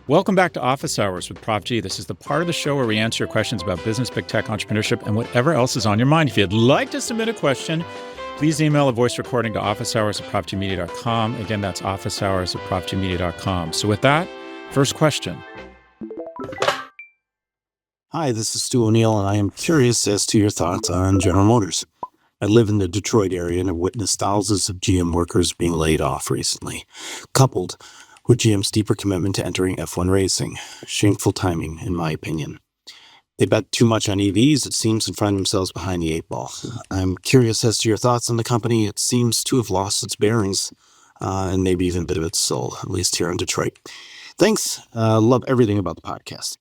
Welcome back to Office Hours with Prof G. This is the part of the show where we answer your questions about business, big tech, entrepreneurship, and whatever else is on your mind. If you'd like to submit a question, please email a voice recording to officehours@profgmedia.com. Again, that's officehours@profgmedia.com. So with that, first question. Hi, this is Stu O'Neill, and I am curious as to your thoughts on General Motors. I live in the Detroit area and have witnessed thousands of GM workers being laid off recently, coupled with GM's deeper commitment to entering F1 racing. Shameful timing, in my opinion. They bet too much on EVs, it seems, and find themselves behind the eight ball. I'm curious as to your thoughts on the company. It seems to have lost its bearings, and maybe even a bit of its soul, at least here in Detroit. Thanks. Love everything about the podcast.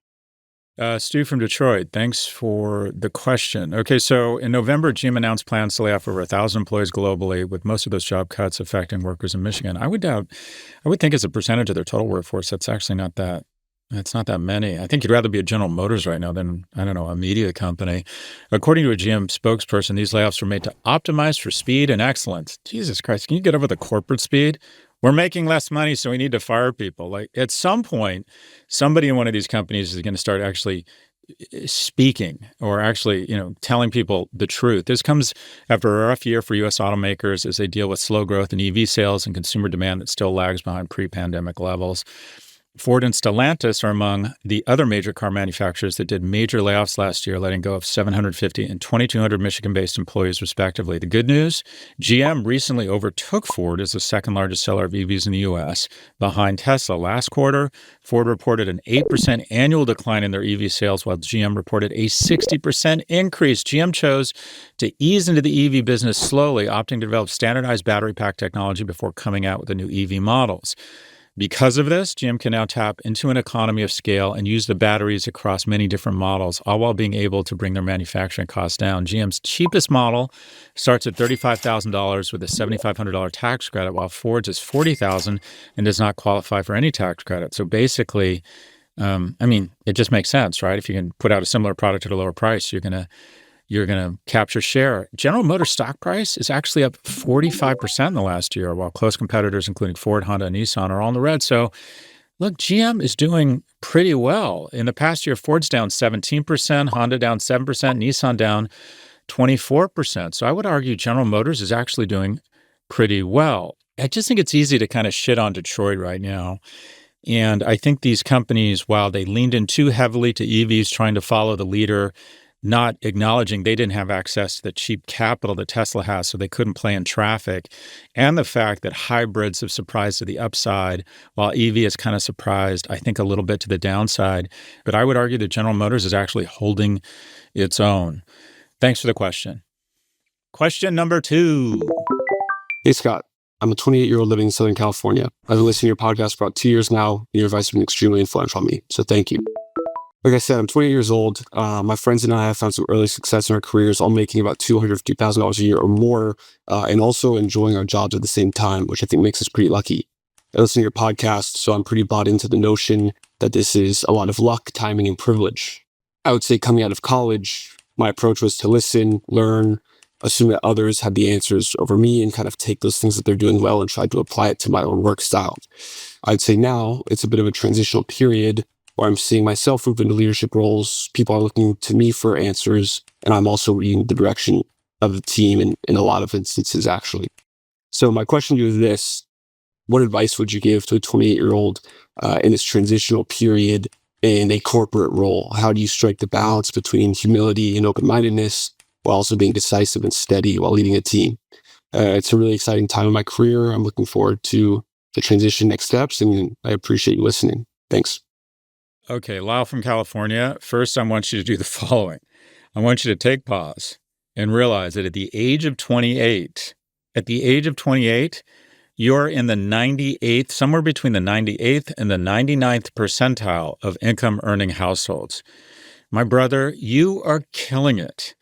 Stu from Detroit, thanks for the question. Okay, so in November, GM announced plans to lay off over 1,000 employees globally, with most of those job cuts affecting workers in Michigan. I would think as a percentage of their total workforce, that's actually not that. It's not that many. I think you'd rather be a General Motors right now than, I don't know, a media company. According to a GM spokesperson, these layoffs were made to optimize for speed and excellence. Jesus Christ, can you get over the corporate speed? We're making less money, so we need to fire people. Like, at some point, somebody in one of these companies is going to start actually speaking or actually, telling people the truth. This comes after a rough year for U.S. automakers as they deal with slow growth in EV sales and consumer demand that still lags behind pre-pandemic levels. Ford and Stellantis are among the other major car manufacturers that did major layoffs last year, letting go of 750 and 2,200 Michigan-based employees, respectively. The good news, GM recently overtook Ford as the second largest seller of EVs in the U.S., behind Tesla. Last quarter, Ford reported an 8% annual decline in their EV sales, while GM reported a 60% increase. GM chose to ease into the EV business slowly, opting to develop standardized battery pack technology before coming out with the new EV models. Because of this, GM can now tap into an economy of scale and use the batteries across many different models, all while being able to bring their manufacturing costs down. GM's cheapest model starts at $35,000 with a $7,500 tax credit, while Ford's is $40,000 and does not qualify for any tax credit. So basically, it just makes sense, right? If you can put out a similar product at a lower price, you're going to capture share. General Motors stock price is actually up 45% in the last year, while close competitors, including Ford, Honda, and Nissan, are all in the red. So, look, GM is doing pretty well. In the past year, Ford's down 17%, Honda down 7%, Nissan down 24%. So I would argue General Motors is actually doing pretty well. I just think it's easy to kind of shit on Detroit right now. And I think these companies, while they leaned in too heavily to EVs, trying to follow the leader, not acknowledging they didn't have access to the cheap capital that Tesla has, so they couldn't play in traffic, and the fact that hybrids have surprised to the upside, while EV is kind of surprised, I think, a little bit to the downside. But I would argue that General Motors is actually holding its own. Thanks for the question. Question number 2. Hey, Scott. I'm a 28-year-old living in Southern California. I've been listening to your podcast for about 2 years now. Your advice has been extremely influential on me, so thank you. Like I said, I'm 28 years old. My friends and I have found some early success in our careers, all making about $250,000 a year or more, and also enjoying our jobs at the same time, which I think makes us pretty lucky. I listen to your podcast, so I'm pretty bought into the notion that this is a lot of luck, timing, and privilege. I would say coming out of college, my approach was to listen, learn, assume that others had the answers over me, and kind of take those things that they're doing well and try to apply it to my own work style. I'd say now it's a bit of a transitional period where I'm seeing myself move into leadership roles. People are looking to me for answers, and I'm also reading the direction of the team in a lot of instances, actually. So my question to you is this: what advice would you give to a 28-year-old in this transitional period in a corporate role? How do you strike the balance between humility and open-mindedness while also being decisive and steady while leading a team? It's a really exciting time in my career. I'm looking forward to the transition next steps, and I appreciate you listening. Thanks. Okay, Lyle from California. First, I want you to do the following. I want you to take pause and realize that at the age of 28, you're in the 98th, somewhere between the 98th and the 99th percentile of income earning households. My brother, you are killing it.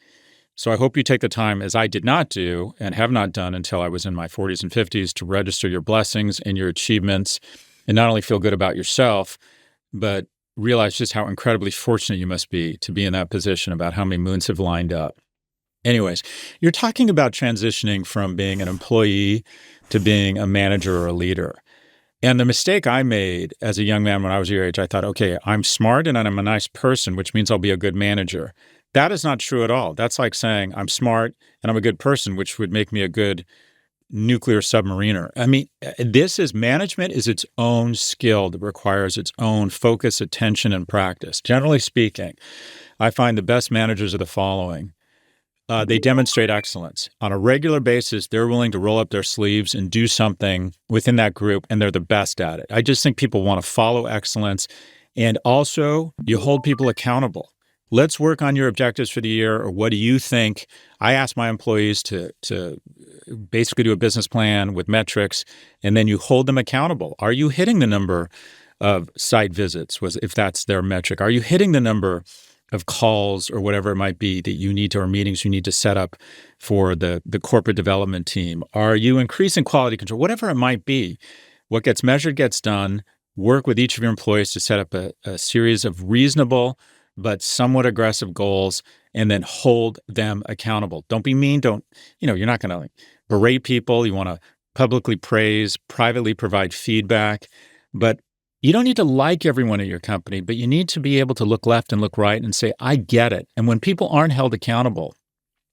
So I hope you take the time, as I did not do and have not done until I was in my 40s and 50s, to register your blessings and your achievements and not only feel good about yourself, but realize just how incredibly fortunate you must be to be in that position, about how many moons have lined up. Anyways, you're talking about transitioning from being an employee to being a manager or a leader. And the mistake I made as a young man when I was your age, I thought, okay, I'm smart and I'm a nice person, which means I'll be a good manager. That is not true at all. That's like saying I'm smart and I'm a good person, which would make me a good nuclear submariner. I mean, management is its own skill that requires its own focus, attention, and practice. Generally speaking, I find the best managers are the following. They demonstrate excellence. On a regular basis, they're willing to roll up their sleeves and do something within that group, and they're the best at it. I just think people want to follow excellence. And also, you hold people accountable. Let's work on your objectives for the year, or what do you think? I ask my employees to basically do a business plan with metrics, and then you hold them accountable. Are you hitting the number of site visits, if that's their metric? Are you hitting the number of calls or whatever it might be that you need to, or meetings you need to set up for the corporate development team? Are you increasing quality control? Whatever it might be, what gets measured gets done. Work with each of your employees to set up a series of reasonable but somewhat aggressive goals, and then hold them accountable. Don't be mean. You're not going to berate people. You want to publicly praise, privately provide feedback, but you don't need to like everyone at your company, but you need to be able to look left and look right and say, I get it. And when people aren't held accountable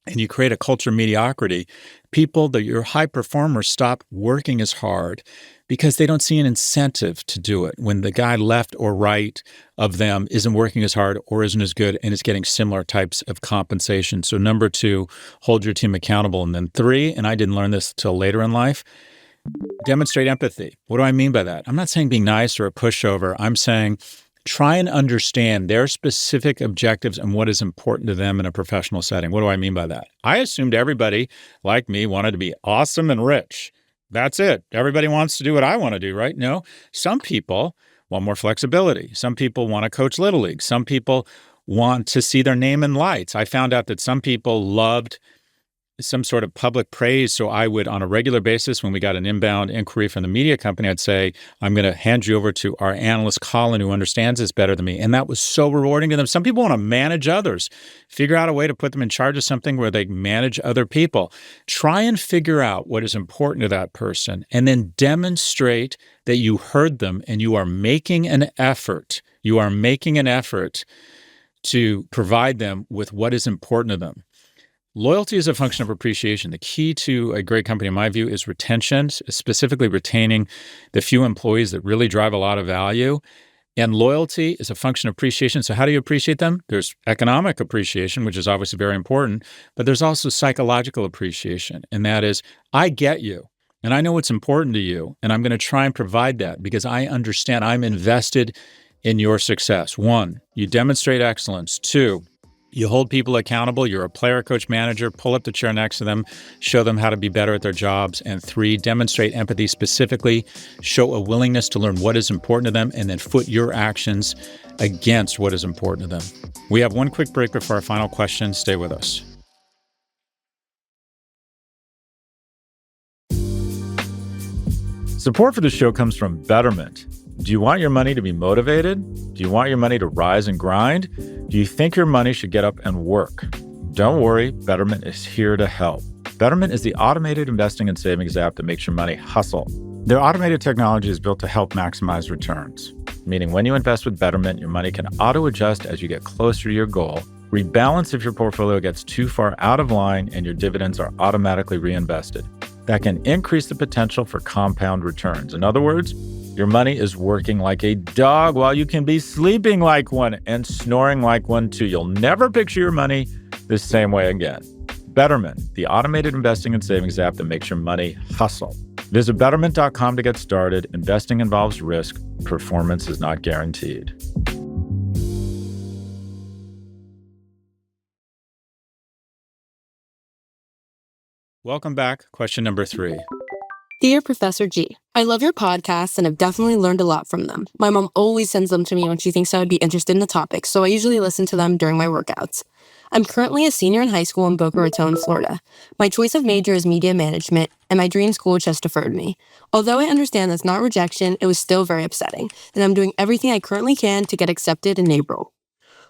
and you create a culture of mediocrity, your high performers stop working as hard because they don't see an incentive to do it when the guy left or right of them isn't working as hard or isn't as good and is getting similar types of compensation. So number 2, hold your team accountable. And then 3, and I didn't learn this till later in life, demonstrate empathy. What do I mean by that? I'm not saying being nice or a pushover. I'm saying try and understand their specific objectives and what is important to them in a professional setting. What do I mean by that? I assumed everybody, like me, wanted to be awesome and rich. That's it. Everybody wants to do what I want to do, right? No. Some people want more flexibility. Some people want to coach Little League. Some people want to see their name in lights. I found out that some people loved some sort of public praise. So I would, on a regular basis, when we got an inbound inquiry from the media company, I'd say, I'm going to hand you over to our analyst, Colin, who understands this better than me. And that was so rewarding to them. Some people want to manage others, figure out a way to put them in charge of something where they manage other people. Try and figure out what is important to that person, and then demonstrate that you heard them and you are making an effort. You are making an effort to provide them with what is important to them. Loyalty is a function of appreciation. The key to a great company, in my view, is retention, specifically retaining the few employees that really drive a lot of value. And loyalty is a function of appreciation. So how do you appreciate them? There's economic appreciation, which is obviously very important, but there's also psychological appreciation. And that is, I get you, and I know what's important to you, and I'm going to try and provide that because I understand I'm invested in your success. 1, you demonstrate excellence. 2, you hold people accountable. You're a player, coach, manager. Pull up the chair next to them. Show them how to be better at their jobs. And 3, demonstrate empathy specifically. Show a willingness to learn what is important to them and then foot your actions against what is important to them. We have one quick break before our final question. Stay with us. Support for the show comes from Betterment. Do you want your money to be motivated? Do you want your money to rise and grind? Do you think your money should get up and work? Don't worry, Betterment is here to help. Betterment is the automated investing and savings app that makes your money hustle. Their automated technology is built to help maximize returns, meaning when you invest with Betterment, your money can auto-adjust as you get closer to your goal, rebalance if your portfolio gets too far out of line, and your dividends are automatically reinvested. That can increase the potential for compound returns. In other words, your money is working like a dog while you can be sleeping like one and snoring like one too. You'll never picture your money the same way again. Betterment, the automated investing and savings app that makes your money hustle. Visit betterment.com to get started. Investing involves risk. Performance is not guaranteed. Welcome back. Question number 3. Dear Professor G, I love your podcasts and have definitely learned a lot from them. My mom always sends them to me when she thinks I would be interested in the topic, so I usually listen to them during my workouts. I'm currently a senior in high school in Boca Raton, Florida. My choice of major is media management, and my dream school just deferred me. Although I understand that's not rejection, it was still very upsetting, and I'm doing everything I currently can to get accepted in April.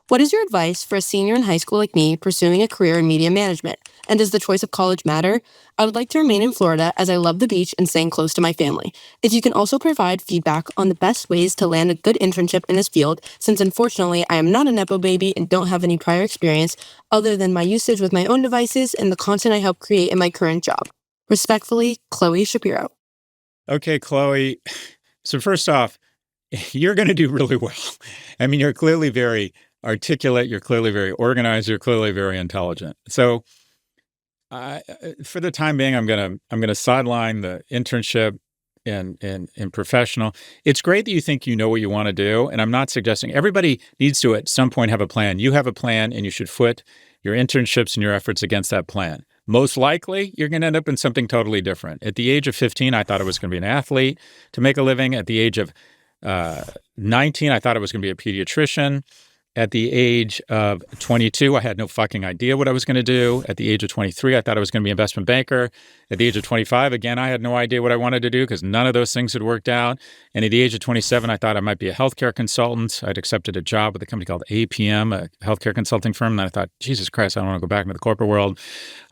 What is your advice for a senior in high school like me pursuing a career in media management? And does the choice of college matter? I would like to remain in Florida as I love the beach and staying close to my family. If you can also provide feedback on the best ways to land a good internship in this field, since unfortunately I am not a Nepo baby and don't have any prior experience other than my usage with my own devices and the content I help create in my current job. Respectfully, Chloe Shapiro. Okay, Chloe. So first off, you're going to do really well. I mean, you're clearly very articulate. You're clearly very organized. You're clearly very intelligent. So for the time being, I'm gonna sideline the internship in professional. It's great that you think you know what you want to do, and I'm not suggesting everybody needs to at some point have a plan. You have a plan, and you should foot your internships and your efforts against that plan. Most likely, you're going to end up in something totally different. At the age of 15, I thought I was going to be an athlete to make a living. At the age of 19, I thought I was going to be a pediatrician. At the age of 22, I had no fucking idea what I was going to do. At the age of 23, I thought I was going to be an investment banker. At the age of 25, again, I had no idea what I wanted to do because none of those things had worked out. And at the age of 27, I thought I might be a healthcare consultant. I'd accepted a job with a company called APM, a healthcare consulting firm. And I thought, Jesus Christ, I don't want to go back into the corporate world.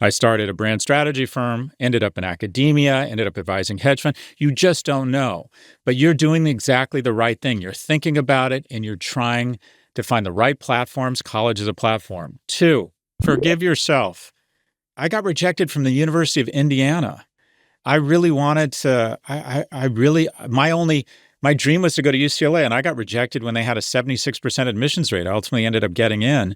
I started a brand strategy firm, ended up in academia, ended up advising hedge fund. You just don't know. But you're doing exactly the right thing. You're thinking about it and you're trying to find the right platforms. College is a platform. 2, forgive yourself. I got rejected from the University of Indiana. I really wanted to, my dream was to go to UCLA, and I got rejected when they had a 76% admissions rate. I ultimately ended up getting in.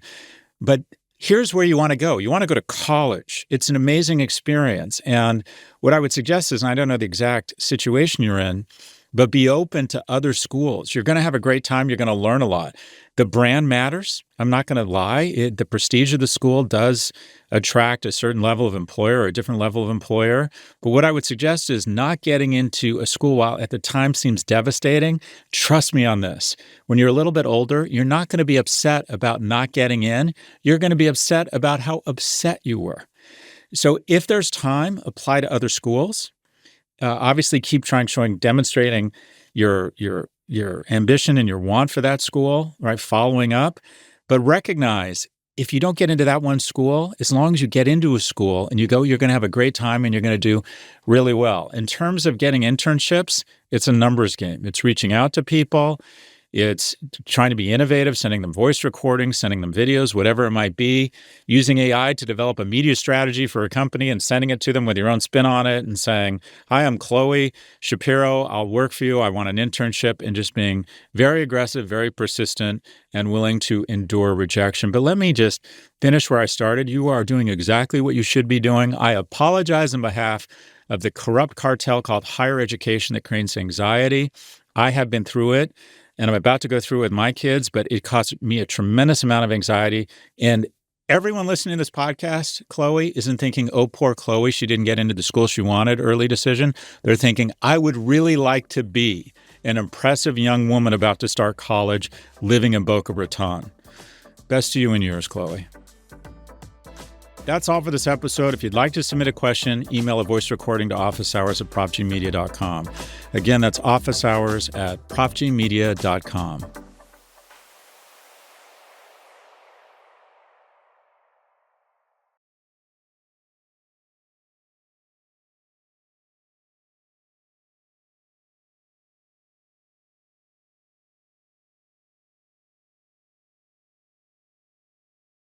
But here's where you want to go. You want to go to college. It's an amazing experience. And what I would suggest is, and I don't know the exact situation you're in, but be open to other schools. You're going to have a great time. You're going to learn a lot. The brand matters. I'm not going to lie. The prestige of the school does attract a certain level of employer or a different level of employer. But what I would suggest is not getting into a school while at the time seems devastating. Trust me on this. When you're a little bit older, you're not going to be upset about not getting in. You're going to be upset about how upset you were. So if there's time, apply to other schools. Obviously, keep demonstrating your ambition and your want for that school, right? Following up, but recognize if you don't get into that one school, as long as you get into a school and you go, you're going to have a great time and you're going to do really well. In terms of getting internships, it's a numbers game. It's reaching out to people. It's trying to be innovative, sending them voice recordings, sending them videos, whatever it might be, using AI to develop a media strategy for a company and sending it to them with your own spin on it and saying, hi, I'm Chloe Shapiro. I'll work for you. I want an internship, and just being very aggressive, very persistent, and willing to endure rejection. But let me just finish where I started. You are doing exactly what you should be doing. I apologize on behalf of the corrupt cartel called higher education that creates anxiety. I have been through it. And I'm about to go through it with my kids, but it caused me a tremendous amount of anxiety. And everyone listening to this podcast, Chloe, isn't thinking, oh, poor Chloe, she didn't get into the school she wanted, early decision. They're thinking, I would really like to be an impressive young woman about to start college living in Boca Raton. Best to you and yours, Chloe. That's all for this episode. If you'd like to submit a question, email a voice recording to officehours@profgmedia.com. Again, that's officehours@profgmedia.com.